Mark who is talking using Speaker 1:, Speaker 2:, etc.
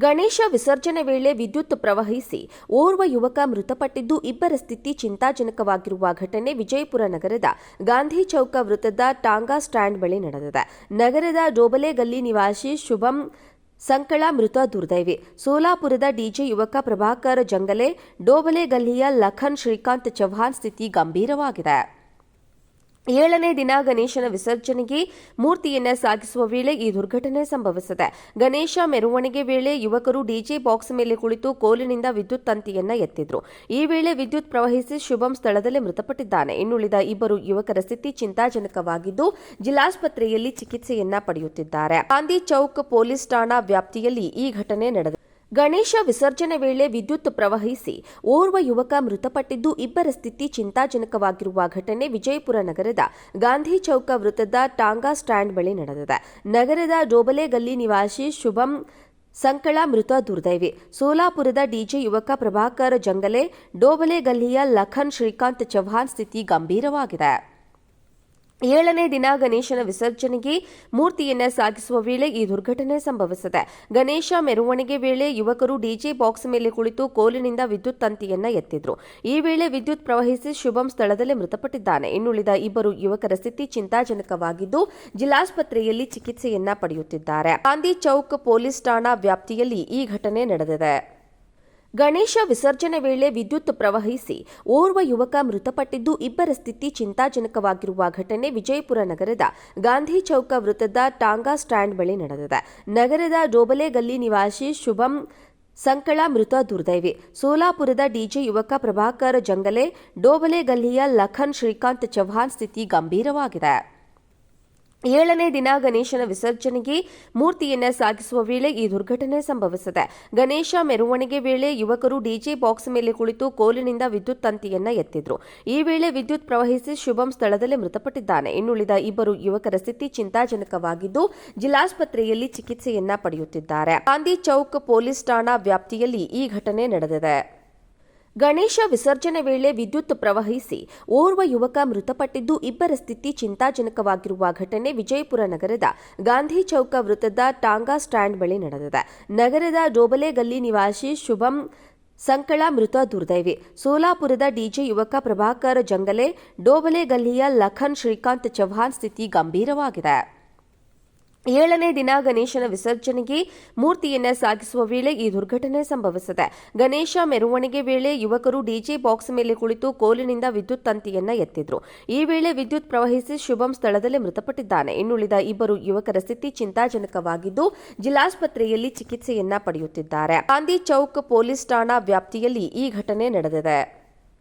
Speaker 1: ಗಣೇಶ ವಿಸರ್ಜನೆ ವೇಳೆ ವಿದ್ಯುತ್ ಪ್ರವಹಿಸಿ ಓರ್ವ ಯುವಕ ಮೃತಪಟ್ಟಿದ್ದು, ಇಬ್ಬರ ಸ್ಥಿತಿ ಚಿಂತಾಜನಕವಾಗಿರುವ ಘಟನೆ ವಿಜಯಪುರ ನಗರದ ಗಾಂಧಿ ಚೌಕ ವೃತ್ತದ ಟಾಂಗಾ ಸ್ಟ್ಯಾಂಡ್ ಬಳಿ ನಡೆದಿದೆ. ನಗರದ ಡೋಬಲೆ ಗಲ್ಲಿ ನಿವಾಸಿ ಶುಭಂ ಸಂಕಳ ಮೃತ ದುರ್ದೈವಿ. ಸೋಲಾಪುರದ ಡಿಜೆ ಯುವಕ ಪ್ರಭಾಕರ್ ಜಂಗಲೆ, ಡೋಬಲೆ ಗಲ್ಲಿಯ ಲಖನ್ ಶ್ರೀಕಾಂತ್ ಚೌಹಾಣ್ ಸ್ಥಿತಿ ಗಂಭೀರವಾಗಿದೆ. 7ನೇ ದಿನ ಗಣೇಶನ ವಿಸರ್ಜನೆಗೆ ಮೂರ್ತಿಯನ್ನು ಸಾಗಿಸುವ ವೇಳೆ ಈ ದುರ್ಘಟನೆ ಸಂಭವಿಸಿದೆ. ಗಣೇಶ ಮೆರವಣಿಗೆ ವೇಳೆ ಯುವಕರು ಡಿಜೆ ಬಾಕ್ಸ್ ಮೇಲೆ ಕುಳಿತು ಕೋಲಿನಿಂದ ವಿದ್ಯುತ್ ತಂತಿಯನ್ನು ಎತ್ತಿದ್ರು. ಈ ವೇಳೆ ವಿದ್ಯುತ್ ಪ್ರವಹಿಸಿ ಶುಭಂ ಸ್ಥಳದಲ್ಲೇ ಮೃತಪಟ್ಟಿದ್ದಾನೆ. ಇನ್ನುಳಿದ ಇಬ್ಬರು ಯುವಕರ ಸ್ಥಿತಿ ಚಿಂತಾಜನಕವಾಗಿದ್ದು, ಜಿಲ್ಲಾಸ್ಪತ್ರೆಯಲ್ಲಿ ಚಿಕಿತ್ಸೆಯನ್ನ ಪಡೆಯುತ್ತಿದ್ದಾರೆ. ಗಾಂಧಿ ಚೌಕ್ ಪೊಲೀಸ್ ಠಾಣಾ ವ್ಯಾಪ್ತಿಯಲ್ಲಿ ಈ ಘಟನೆ ನಡೆದಿದೆ. ಗಣೇಶ ವಿಸರ್ಜನೆ ವೇಳೆ ವಿದ್ಯುತ್ ಪ್ರವಹಿಸಿ ಓರ್ವ ಯುವಕ ಮೃತಪಟ್ಟಿದ್ದು, ಇಬ್ಬರ ಸ್ಥಿತಿ ಚಿಂತಾಜನಕವಾಗಿರುವ ಘಟನೆ ವಿಜಯಪುರ ನಗರದ ಗಾಂಧಿ ಚೌಕ ವೃತ್ತದ ಟಾಂಗಾ ಸ್ಟ್ಯಾಂಡ್ ಬಳಿ ನಡೆದಿದೆ. ನಗರದ ಡೋಬಲೆ ಗಲ್ಲಿ ನಿವಾಸಿ ಶುಭಂ ಸಂಕಳ ಮೃತ ದುರ್ದೈವಿ. ಸೋಲಾಪುರದ ಡಿಜೆ ಯುವಕ ಪ್ರಭಾಕರ್ ಜಂಗಲೆ, ಡೋಬಲೆ ಗಲ್ಲಿಯ ಲಖನ್ ಶ್ರೀಕಾಂತ್ ಚೌಹಾಣ್ ಸ್ಥಿತಿ ಗಂಭೀರವಾಗಿದೆ. 7ನೇ ದಿನ ಗಣೇಶನ ವಿಸರ್ಜನೆಗೆ ಮೂರ್ತಿಯನ್ನು ಸಾಗಿಸುವ ವೇಳೆ ಈ ದುರ್ಘಟನೆ ಸಂಭವಿಸಿದೆ. ಗಣೇಶ ಮೆರವಣಿಗೆ ವೇಳೆ ಯುವಕರು ಡಿಜೆ ಬಾಕ್ಸ್ ಮೇಲೆ ಕುಳಿತು ಕೋಲಿನಿಂದ ವಿದ್ಯುತ್ ತಂತಿಯನ್ನು ಎತ್ತಿದ್ರು. ಈ ವೇಳೆ ವಿದ್ಯುತ್ ಪ್ರವಹಿಸಿ ಶುಭಂ ಸ್ಥಳದಲ್ಲೇ ಮೃತಪಟ್ಟಿದ್ದಾನೆ. ಇನ್ನುಳಿದ ಇಬ್ಬರು ಯುವಕರ ಸ್ಥಿತಿ ಚಿಂತಾಜನಕವಾಗಿದ್ದು, ಜಿಲ್ಲಾಸ್ಪತ್ರೆಯಲ್ಲಿ ಚಿಕಿತ್ಸೆಯನ್ನ ಪಡೆಯುತ್ತಿದ್ದಾರೆ. ಗಾಂಧಿ ಚೌಕ್ ಪೊಲೀಸ್ ಠಾಣಾ ವ್ಯಾಪ್ತಿಯಲ್ಲಿ ಈ ಘಟನೆ ನಡೆದಿದೆ. ಗಣೇಶ ವಿಸರ್ಜನೆ ವೇಳೆ ವಿದ್ಯುತ್ ಪ್ರವಹಿಸಿ ಓರ್ವ ಯುವಕ ಮೃತಪಟ್ಟಿದ್ದು, ಇಬ್ಬರ ಸ್ಥಿತಿ ಚಿಂತಾಜನಕವಾಗಿರುವ ಘಟನೆ ವಿಜಯಪುರ ನಗರದ ಗಾಂಧಿ ಚೌಕ ವೃತ್ತದ ಟಾಂಗಾ ಸ್ಟ್ಯಾಂಡ್ ಬಳಿ ನಡೆದಿದೆ. ನಗರದ ಡೋಬಲೆ ಗಲ್ಲಿ ನಿವಾಸಿ ಶುಭಂ ಸಂಕಳ ಮೃತ ದುರ್ದೈವಿ. ಸೋಲಾಪುರದ ಡಿಜೆ ಯುವಕ ಪ್ರಭಾಕರ್ ಜಂಗಲೆ, ಡೋಬಲೆ ಗಲ್ಲಿಯ ಲಖನ್ ಶ್ರೀಕಾಂತ್ ಚೌಹಾಣ್ ಸ್ಥಿತಿ ಗಂಭೀರವಾಗಿದೆ. 7ನೇ ದಿನ ಗಣೇಶನ ವಿಸರ್ಜನೆಗೆ ಮೂರ್ತಿಯನ್ನು ಸಾಗಿಸುವ ವೇಳೆ ಈ ದುರ್ಘಟನೆ ಸಂಭವಿಸಿದೆ. ಗಣೇಶ ಮೆರವಣಿಗೆ ವೇಳೆ ಯುವಕರು ಡಿಜೆ ಬಾಕ್ಸ್ ಮೇಲೆ ಕುಳಿತು ಕೋಲಿನಿಂದ ವಿದ್ಯುತ್ ತಂತಿಯನ್ನು ಎತ್ತಿದ್ರು. ಈ ವೇಳೆ ವಿದ್ಯುತ್ ಪ್ರವಹಿಸಿ ಶುಭಂ ಸ್ಥಳದಲ್ಲೇ ಮೃತಪಟ್ಟಿದ್ದಾನೆ. ಇನ್ನುಳಿದ ಇಬ್ಬರು ಯುವಕರ ಸ್ಥಿತಿ ಚಿಂತಾಜನಕವಾಗಿದ್ದು, ಜಿಲ್ಲಾಸ್ಪತ್ರೆಯಲ್ಲಿ ಚಿಕಿತ್ಸೆಯನ್ನ ಪಡೆಯುತ್ತಿದ್ದಾರೆ. ಗಾಂಧಿ ಚೌಕ್ ಪೊಲೀಸ್ ಠಾಣಾ ವ್ಯಾಪ್ತಿಯಲ್ಲಿ ಈ ಘಟನೆ ನಡೆದಿದೆ. ಗಣೇಶ ವಿಸರ್ಜನೆ ವೇಳೆ ವಿದ್ಯುತ್ ಪ್ರವಹಿಸಿ ಓರ್ವ ಯುವಕ ಮೃತಪಟ್ಟಿದ್ದು, ಇಬ್ಬರ ಸ್ಥಿತಿ ಚಿಂತಾಜನಕವಾಗಿರುವ ಘಟನೆ ವಿಜಯಪುರ ನಗರದ ಗಾಂಧಿ ಚೌಕ ವೃತ್ತದ ಟಾಂಗಾ ಸ್ಟ್ಯಾಂಡ್ ಬಳಿ ನಡೆದಿದೆ. ನಗರದ ಡೋಬಲೆ ಗಲ್ಲಿ ನಿವಾಸಿ ಶುಭಂ ಸಂಕಳ ಮೃತ ದುರ್ದೈವಿ. ಸೋಲಾಪುರದ ಡಿಜೆ ಯುವಕ ಪ್ರಭಾಕರ್ ಜಂಗಲೆ, ಡೋಬಲೆ ಗಲ್ಲಿಯ ಲಖನ್ ಶ್ರೀಕಾಂತ್ ಚೌಹಾಣ್ ಸ್ಥಿತಿ ಗಂಭೀರವಾಗಿದೆ. 7ನೇ ದಿನ ಗಣೇಶನ ವಿಸರ್ಜನೆಗೆ ಮೂರ್ತಿಯನ್ನು ಸಾಗಿಸುವ ವೇಳೆ ಈ ದುರ್ಘಟನೆ ಸಂಭವಿಸಿದೆ. ಗಣೇಶ ಮೆರವಣಿಗೆ ವೇಳೆ ಯುವಕರು ಡಿಜೆ ಬಾಕ್ಸ್ ಮೇಲೆ ಕುಳಿತು ಕೋಲಿನಿಂದ ವಿದ್ಯುತ್ ತಂತಿಯನ್ನು ಎತ್ತಿದ್ರು. ಈ ವೇಳೆ ವಿದ್ಯುತ್ ಪ್ರವಹಿಸಿ ಶುಭಂ ಸ್ಥಳದಲ್ಲೇ ಮೃತಪಟ್ಟಿದ್ದಾನೆ. ಇನ್ನುಳಿದ ಇಬ್ಬರು ಯುವಕರ ಸ್ಥಿತಿ ಚಿಂತಾಜನಕವಾಗಿದ್ದು, ಜಿಲ್ಲಾಸ್ಪತ್ರೆಯಲ್ಲಿ ಚಿಕಿತ್ಸೆಯನ್ನ ಪಡೆಯುತ್ತಿದ್ದಾರೆ. ಗಾಂಧಿ ಚೌಕ್ ಪೊಲೀಸ್ ಠಾಣಾ ವ್ಯಾಪ್ತಿಯಲ್ಲಿ ಈ ಘಟನೆ ನಡೆದಿದೆ.